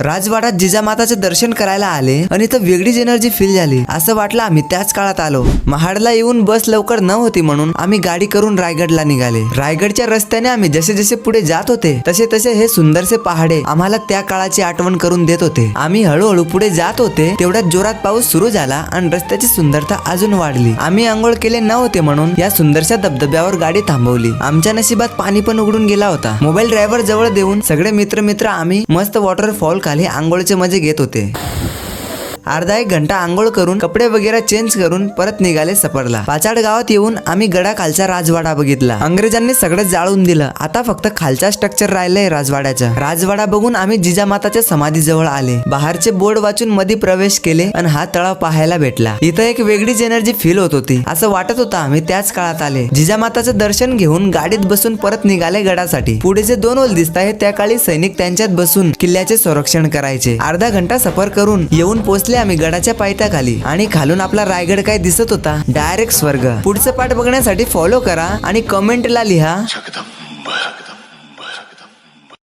राजवाड्यात जिजामाताचे दर्शन करायला आले आणि इथं वेगळीच एनर्जी फील झाली. असं वाटलं आम्ही त्याच काळात आलो. महाडला येऊन बस लवकर न होती म्हणून आम्ही गाडी करून रायगडला निघाले. रायगडच्या रस्त्याने आम्ही जसे जसे पुढे जात होते तसे तसे हे सुंदरसे पहाडे आम्हाला त्या काळाची आठवण करून देत होते. आम्ही हळूहळू पुढे जात होते तेवढ्यात जोरात पाऊस सुरू झाला आणि रस्त्याची सुंदरता अजून वाढली. आम्ही आंघोळ केले नव्हते म्हणून या सुंदरशा धबधब्यावर गाडी थांबवली. आमच्या नशिबात पाणी पण उघडून गेला होता. मोबाईल ड्रायव्हर जवळ देऊन सगळे मित्र आम्ही मस्त वॉटरफॉल खाली आंघोळचे मजे घेत होते. अर्धा एक घंटा आंघोळ करून कपडे वगैरे चेंज करून परत निघाले सफरला. पाचाड गावात येऊन आम्ही गडाखालचा राजवाडा बघितला. अंग्रेजांनी सगळं जाळून दिलं. आता फक्त खालचा स्ट्रक्चर राहिलंय राजवाड्याचा. राजवाडा बघून आम्ही जिजामाताच्या समाधी जवळ आले. बाहेरचे बोर्ड वाचून मध्ये प्रवेश केले आणि हा तळाव पाहायला भेटला. इथं एक वेगळीच एनर्जी फील होत होती. असं वाटत होतं आम्ही त्याच काळात आले. जिजामाताचं दर्शन घेऊन गाडीत बसून परत निघाले गडासाठी. पुढे जे 2 होल दिसत आहे त्या काळी सैनिक त्यांच्यात बसून किल्ल्याचे संरक्षण करायचे. अर्धा घंटा सफर करून येऊन पोहोचले आम्ही गडाच्या पायथ्याखाली आणि खालून आपला रायगड काय दिसत होता डायरेक्ट स्वर्ग. पुढचं पाठ बघण्यासाठी फॉलो करा आणि कमेंटला लिहा